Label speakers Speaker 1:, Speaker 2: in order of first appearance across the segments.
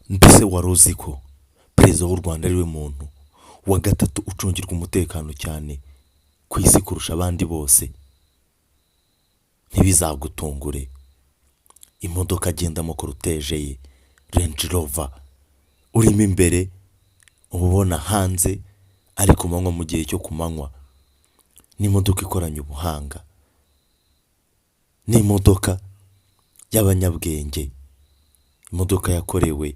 Speaker 1: mbese wari uzi ko perezida w'u Rwanda ariwe muntu wa gatatu ucungirwa umutekano cyane ku isi kurusha abandi bose? Ntibizagutungure, imodoka agendamo koruteje ye Range Rover urimo imbere uba ubona hanze ari ku manywa, mu gihe cyo ku manywa. N'imodoka ikoranye ubuhanga, n'imodoka y'abanyabwenge, imodoka yakorewe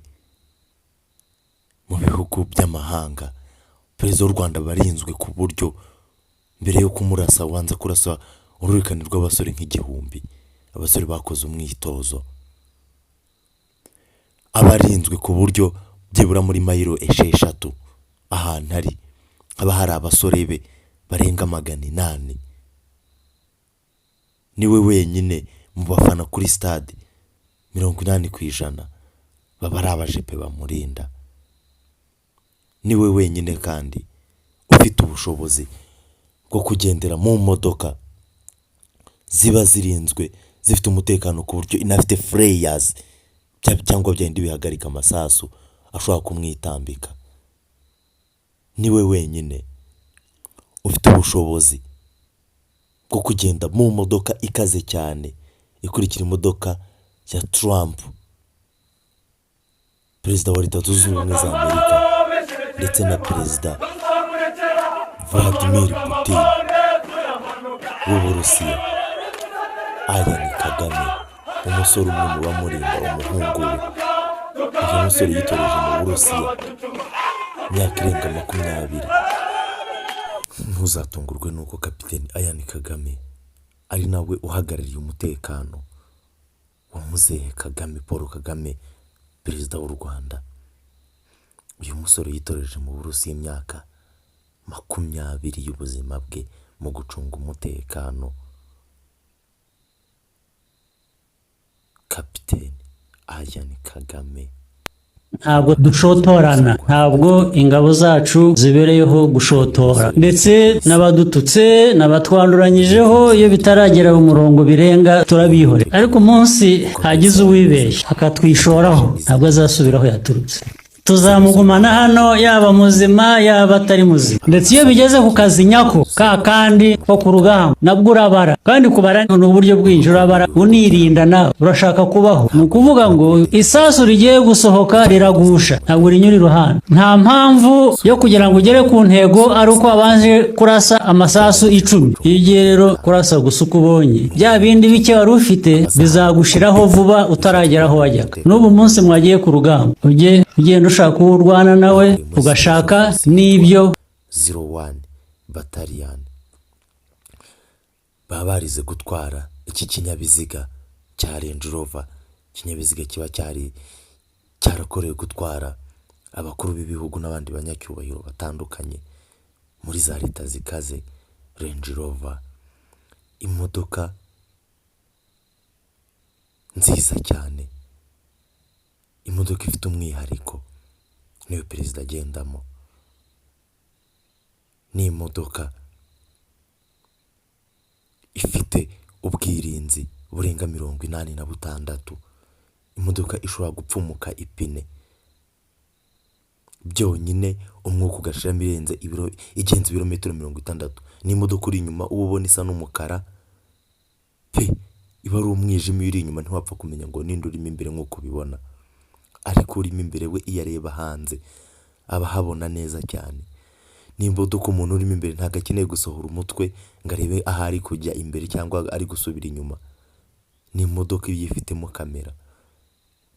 Speaker 1: mu bihugu by'amahanga. Perezida w'u Rwanda barinzwe ku buryo mbere yo kumurasa wanza kurasa uruhererekane rw'abasore nk'igihumbi. Abasore bakoze umwitozo, abarinzwe ku buryo byibura muri mayiro 6 ahantu ari haba hari abasore be barenga 800. Niwe wenyine mu bafana kuri stade 80% baba ari abajepe bamurinda. Niwe wenyine kandi ufite ubushobozi bwo kugendera mu modoka ziba zirinzwe zifite umutekano ku buryo inafite flayers cyangwa byindi bihagarika amasasu ashobora kumwitambika. Niwe wenyine ufite ubushobozi bwo kugenda mu modoka ikaze cyane ikurikira imodoka ya Trump, perezida wa Leta Zunze Ubumwe za Amerika, ndetse na perezida Vladimir Putin w'Uburusiya. Aya ni Kagame, umusore umwe mu bamurinda, umuhungu we. Uyu musore yitoreje mu Burusiya imyaka irenga 20. Ntuzatungurwe nuko Kapiteni Ian Kagame ari nawe uhagarariye umutekano wa muzehe Kagame, Paul Kagame, perezida w'u Rwanda. Uyu musore yitoreje mu Burusiya imyaka 20 y'ubuzima bwe mu gucunga umutekano. Kapiteni Ian Kagame.
Speaker 2: Ntabwo dushotorana, ntabwo ingabo zacu zibereyeho gushotora, ndetse n'abadututse n'abatwanduranyijeho iyo bitaragera mu murongo birenga turabihorera. Ariko umunsi hagize uwibeshya akatwishoraho ntabwo azasubiraho yaturutse. Tuzamugumana hano yaba muzima yaba atari muzima, ndetse iyo bigeze ku kazi nyako kandi ko ku rugamba nabwo urabara, kandi kubara ni uburyo bwinshi. Urabara unirinda, nawe urashaka kubaho. Ni ukuvuga ngo isasu rigiye gusohoka riragusha, ntabwo rinyura iruhande. Nta mpamvu yo kugira ngo ugere ku ntego ari uko wabanje kurasa amasasu 10. Iyo ugiye rero kurasa gusa uko ubonye, bya bindi bike wari ufite bizagushiraho vuba utaragera aho wajyaga. N'ubu munsi mwagiye ku rugamba ugenda ushaka urwana nawe, ugashaka n'ibyo
Speaker 1: 01 Battalion babarize gutwara iki kinyabiziga cya Range Rover. Ikinyabiziga kiba cyarakorewe gutwara abakuru b'ibihugu n'abandi banyacyubahiro batandukanye muri za leta zikaze. Range Rover, imodoka nziza cyane, imodoka ifite umwihariko, niyo perezida agendamo. Ni imodoka ifite ubwirinzi burenga 86. Imodoka ishobora gupfumuka ipine byonyine umwuka ugashiramo igenze ibirometero 60. Ni imodoka uri inyuma uba ubona isa n'umukara pe, iba ari umwijima. Iri inyuma ntiwapfa kumenya ngo ninde urimo imbere nk'uko ubibona, ariko urimo imbere we iyo areba hanze aba habona neza cyane. Ni imodoka umuntu urimo imbere ntago akeneye gusohora umutwe ngo arebe aho ari kujya imbere cyangwa ari gusubira inyuma. Ni imodoka yifitemo kamera.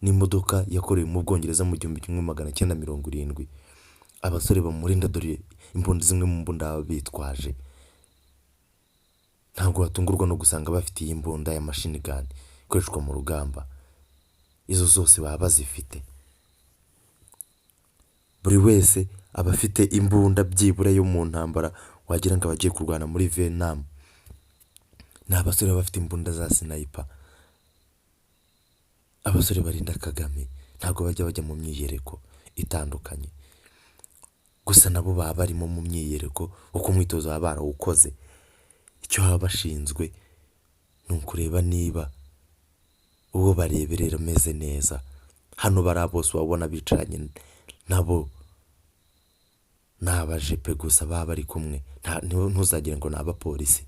Speaker 1: Ni imodoka yakorewe mu Bwongereza mu 1970. Abasore bamurinda, dore imbunda zimwe mu mbunda bitwaje. Ntabwo batungurwa no gusanga bafite iyi mbunda ya machine gun ikoreshwa mu rugamba. Izo zose baba bazifite. Buri wese aba afite imbunda byibura yo mu ntambara wagira ngo abagiye kurwana muri Vietnam. Ni abasore bafite imbunda za sniper. Abasore barinda Kagame ntabwo bajya mu myiyereko itandukanye, gusa nabo baba barimo mu myiyereko uko umwitozo baba barawukoze. Icyo baba bashinzwe ni ukureba niba uwo bareberera ameze neza, hano bari bose wabona bicaranye nabo ni abajepe gusa baba bari kumwe, ntuzagire ngo ni abapolisi.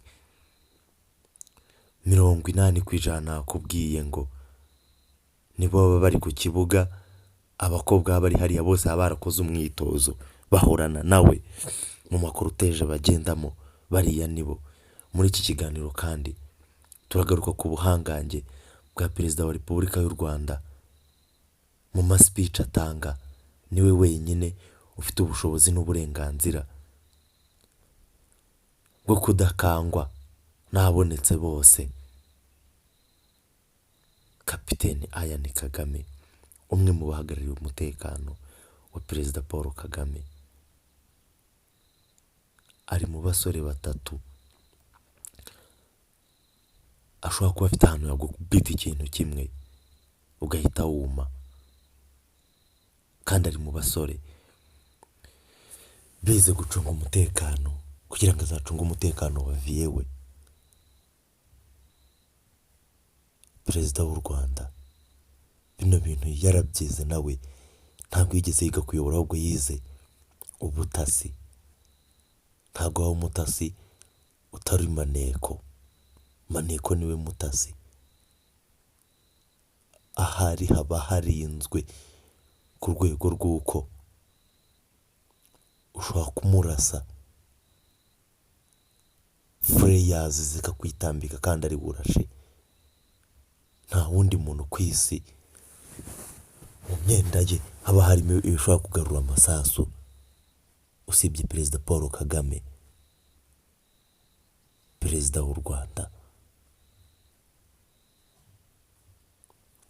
Speaker 1: 80% nakubwiye ngo nibo baba bari ku kibuga, abakobwa bari hariya bose baba barakoze umwitozo bahorana nawe mu makoruteje bagendamo, bariya nibo. Muri iki kiganiro kandi turagaruka ku buhangange bwa Perezida wa Repubulika y'u Rwanda mu speech atanga. Niwe wenyine ufite ubushobozi n'uburenganzira bwo kudakangwa n'abonetse bose. Kapiteni Ian Kagame, umwe mu bahagarariye umutekano wa Perezida Paul Kagame, ari mu basore batatu ashobora kuba afite ahantu yagukubita ikintu kimwe ugahita wuma, kandi ari mu basore bize gucunga umutekano kugira ngo azacunge umutekano wa viyewe. Perezida w'u Rwanda bino bintu yarabyize nawe, ntabwo yigeze yiga kuyobora, ahubwo yize ubutasi. Ntabwo waba umutasi utari Maneko. Maneko niwe mutasi. Ahari haba harinzwe ku rwego rw'uko ushobora kumurasa fureyazi zikakwitambika kandi ari burashe. Nta wundi muntu ku isi mu myenda ye haba harimo ibishobora kugarura amasasu usibye Perezida Paul Kagame, Perezida w'u Rwanda,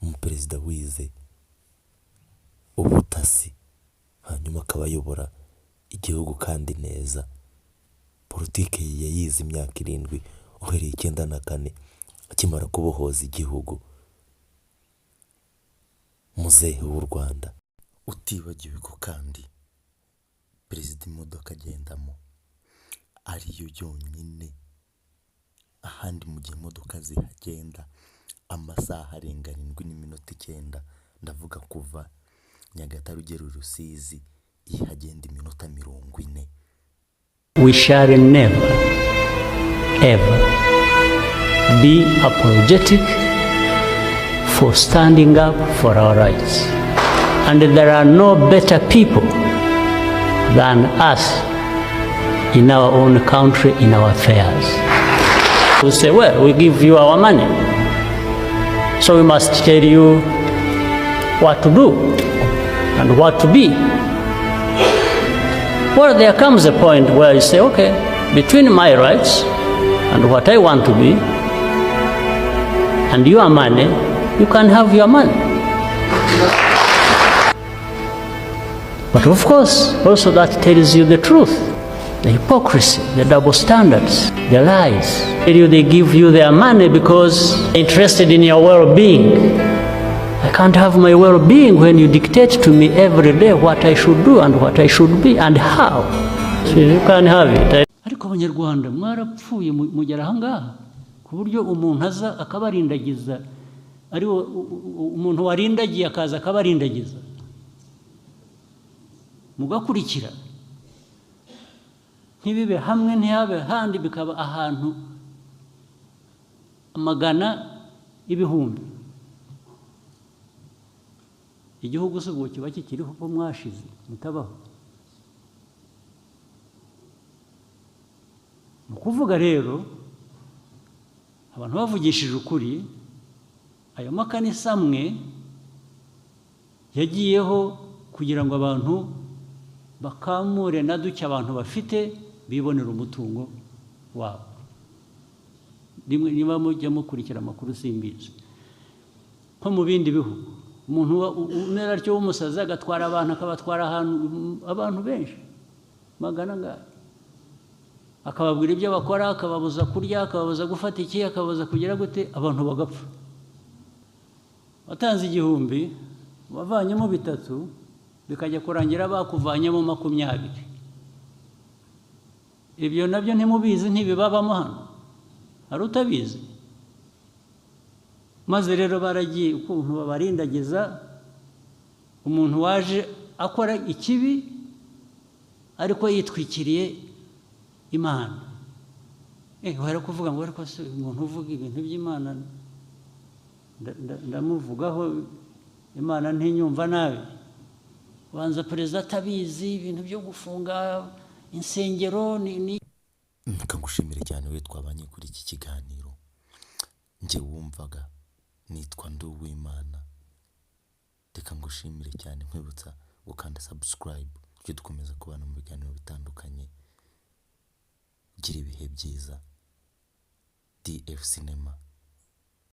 Speaker 1: umuperezida wize ubutasi, hanyuma akaba ayobora igihugu kandi neza. Politike ye yayize imyaka 7 uhereye 1994 akimara kubohoza igihugu. Muzehe w'u Rwanda. Utibagiwe ko kandi perezida imodoka agendamo ariyo yonyine, ahandi mu gihe imodoka zihagenda amasaha arenga 7:09, ndavuga kuva Nyagatare ugera Rusizi ihagenda iminota 40.
Speaker 2: We shall never ever be apologetic for standing up for our rights. And there are no better people than us in our own country, in our affairs. We say, well, we give you our money, so we must tell you what to do and what to be. Well, there comes a point where you say, okay, between my rights and what I want to be and your money, you can have your money. But of course, also that tells you the truth, the hypocrisy, the double standards, the lies. They give you their money because they're interested in your well-being. I can't have my well-being when you dictate to me every day what I should do and what I should be and how. So you can't have it. Ariko abanyarwanda mwarapfuye mugera ahangaha ku buryo umuntu aza akabarindagiza, ari umuntu warindagiye akaza akabarindagiza mugakurikira, ntibibe hamwe ntihabe handi, bikaba ahantu amagana ibihumbi. Igihugu se ubwo kiba kikiriho ko mwashize mutabaho. Mu kuvuga rero abantu bavugishije ukuri, ayo makanisa amwe yagiyeho kugira ngo abantu bakamure na duke abantu bafite bibonera umutungo wabo. Niba mujya mukurikira amakuru simbizi, nko mu bindi bihugu umuntu umera atyo w'umusazi agatwara abantu, akabatwara abantu benshi magana ngaya, akababwira ibyo bakora, akababuza kurya, akababuza gufata iki, akababuza kugira gute, abantu bagapfa. Watanze 1000 wavanyemo 3 bikajya kurangira bakuvanyemo 20. Ibyo nabyo ntimubizi, ntibibabamo hano, hari utabizi. Maze rero baragiye ukuntu babarindagiza umuntu waje akora ikibi ariko yitwikiriye Imana. Wari kuvuga ngo ariko se umuntu uvuga ibintu by'Imana ndamuvugaho Imana ntinyumva nabi. Banza perezida atabizi ibintu byo gufunga insengero ni.
Speaker 1: Nkagushimire cyane we twabanye kuri iki kiganiro. Njye wumvaga nitwa Nduwimana. Reka ngushimire cyane nkwibutsa gukanda subscribe tujye dukomeza kubana mu biganiro bitandukanye. Gira ibihe byiza. DF Cinema.